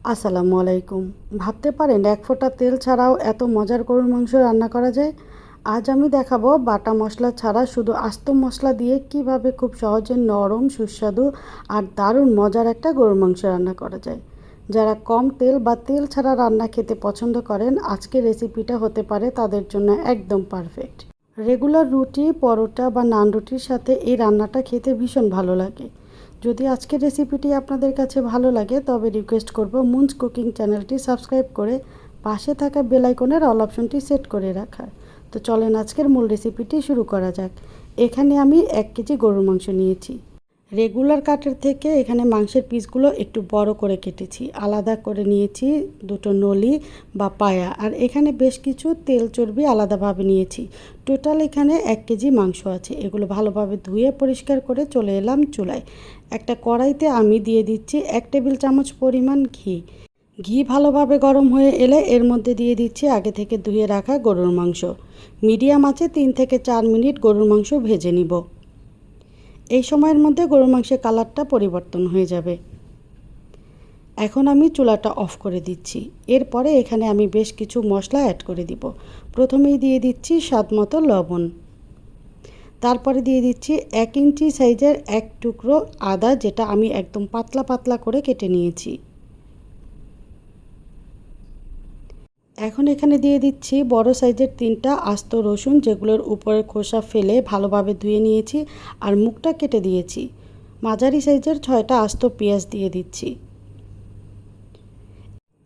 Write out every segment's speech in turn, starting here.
আসসালামু আলাইকুম। ভাবতে পারেন এক ফোঁটা তেল ছাড়াও এত মজার গরুর মাংস রান্না করা যায়? আজ আমি দেখাবো বাটা মশলা ছাড়া শুধু আস্ত মশলা দিয়ে কিভাবে খুব সহজে নরম সুস্বাদু আর দারুণ মজার একটা গরুর মাংস রান্না করা যায়। যারা কম তেল বা তেল ছাড়া রান্না খেতে পছন্দ করেন, আজকের রেসিপিটা হতে পারে তাদের জন্য একদম পারফেক্ট। রেগুলার রুটি, পরোটা বা নান রুটির সাথে এই রান্নাটা খেতে ভীষণ ভালো লাগে। যদি আজকের রেসিপিটি আপনাদের কাছে ভালো লাগে তবে রিকোয়েস্ট করব মুনস কুকিং চ্যানেলটি সাবস্ক্রাইব করে পাশে থাকা বেল আইকনের অল অপশনটি সেট করে রাখার। তো চলেন আজকের মূল রেসিপিটি শুরু করা যাক। এখানে আমি 1 কেজি গরুর মাংস নিয়েছি। রেগুলার কাটের থেকে এখানে মাংসের পিসগুলো একটু বড় করে কেটেছি, আলাদা করে নিয়েছি দুটো নলি বা পায়া, আর এখানে বেশ কিছু তেল চর্বি আলাদাভাবে নিয়েছি। টোটাল এখানে 1 কেজি মাংস আছে। এগুলো ভালোভাবে ধুয়ে পরিষ্কার করে চলে এলাম চুলায়। একটা কড়াইতে আমি দিয়ে দিচ্ছি 1 টেবিল চামচ পরিমাণ ঘি। ঘি ভালোভাবে গরম হয়ে এলে এর মধ্যে দিয়ে দিচ্ছি আগে থেকে ধুয়ে রাখা গরুর মাংস। মিডিয়াম আঁচে 3 থেকে 4 মিনিট গরুর মাংস ভেজে নিব। এই সময়ের মধ্যে গরুর মাংসের কালারটা পরিবর্তন হয়ে যাবে। এখন আমি চুলাটা অফ করে দিচ্ছি। এরপরে এখানে আমি বেশ কিছু মশলা অ্যাড করে দিব। প্রথমেই দিয়ে দিচ্ছি স্বাদমতো লবণ। তারপরে দিয়ে দিচ্ছি 1 ইঞ্চি সাইজের 1 টুকরো আদা, যেটা আমি একদম পাতলা পাতলা করে কেটে নিয়েছি। এখন এখানে দিয়ে দিচ্ছি বড় সাইজের 3টা আস্ত রসুন, যেগুলোর উপরের খোসা ফেলে ভালোভাবে ধুয়ে নিয়েছি আর মুখটা কেটে দিয়েছি। মাঝারি সাইজের 6টা আস্ত পেঁয়াজ দিয়ে দিচ্ছি।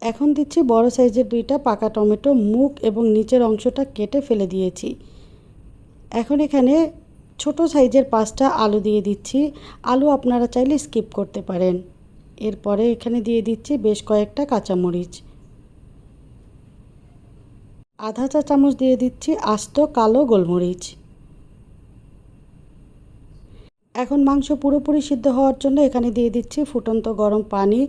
এখন দিচ্ছি বড় সাইজের 2টা পাকা টমেটো, মুখ এবং নিচের অংশটা কেটে ফেলে দিয়েছি। এখন এখানে ছোট সাইজের 5টা আলু দিয়ে দিচ্ছি। আলু আপনারা চাইলে স্কিপ করতে পারেন। এরপরে এখানে দিয়ে দিচ্ছি বেশ কয়েকটা কাঁচামরিচ। আধা চা চামচ দিয়ে দিচ্ছি আস্ত কালো গোলমরিচ। এখন মাংস পুরোপুরি সিদ্ধ হওয়ার জন্য এখানে দিয়ে দিচ্ছি ফুটন্ত গরম পানি।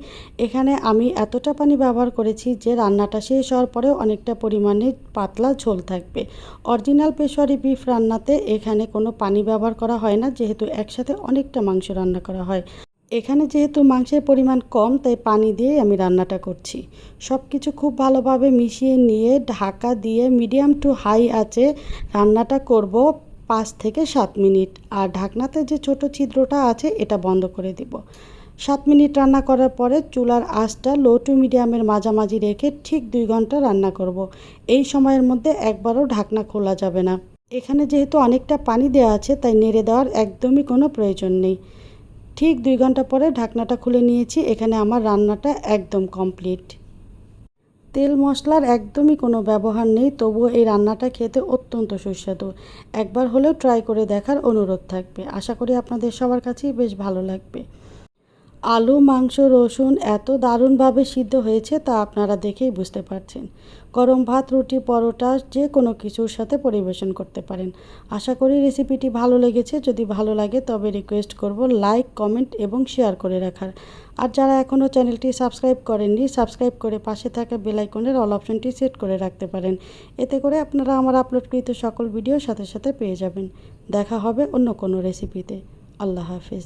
এখানে আমি এতটা পানি ব্যবহার করেছি যে রান্নাটা শেষ হওয়ার পরেও অনেকটা পরিমাণে পাতলা ঝোল থাকবে। অরিজিনাল পেশোয়ারি বিফ রান্নাতে এখানে কোনো পানি ব্যবহার করা হয় না, যেহেতু একসাথে অনেকটা মাংস রান্না করা হয়। এখানে যেহেতু মাংসের পরিমাণ কম, তাই পানি দিয়েই আমি রান্নাটা করছি। সব কিছু খুব ভালোভাবে মিশিয়ে নিয়ে ঢাকা দিয়ে মিডিয়াম টু হাই আঁচে রান্নাটা করব 5 থেকে 7 মিনিট। আর ঢাকনাতে যে ছোট ছিদ্রটা আছে এটা বন্ধ করে দেব। 7 মিনিট রান্না করার পরে চুলার আঁচটা লো টু মিডিয়ামের মাঝামাঝি রেখে ঠিক 2 ঘন্টা রান্না করব। এই সময়ের মধ্যে একবারও ঢাকনা খোলা যাবে না। এখানে যেহেতু অনেকটা পানি দেওয়া আছে, তাই নেড়ে দেওয়ার একদমই কোনো প্রয়োজন নেই। ঠিক 2 ঘন্টা পরে ঢাকনাটা খুলে নিয়েছি। এখানে আমার রান্নাটা একদম কমপ্লিট। তেল মশলার একদমই কোনো ব্যবহার নেই, তবুও এই রান্নাটা খেতে অত্যন্ত সুস্বাদু। একবার হলেও ট্রাই করে দেখার অনুরোধ থাকবে। আশা করি আপনাদের সবার কাছেই বেশ ভালো লাগবে। আলু, মাংস, রসুন এত দারুণভাবে সিদ্ধ হয়েছে তা আপনারা দেখেই বুঝতে পারছেন। গরম ভাত, রুটি, পরোটা যে কোনো কিছুর সাথে পরিবেশন করতে পারেন। আশা করি রেসিপিটি ভালো লেগেছে। যদি ভালো লাগে তবে রিকোয়েস্ট করব লাইক, কমেন্ট এবং শেয়ার করে রাখার। আর যারা এখনও চ্যানেলটি সাবস্ক্রাইব করেননি, সাবস্ক্রাইব করে পাশে থাকা বেল আইকনের অল অপশনটি সেট করে রাখতে পারেন। এতে করে আপনারা আমার আপলোডকৃত সকল ভিডিও সাথে সাথে পেয়ে যাবেন। দেখা হবে অন্য কোনো রেসিপিতে। আল্লাহ হাফেজ।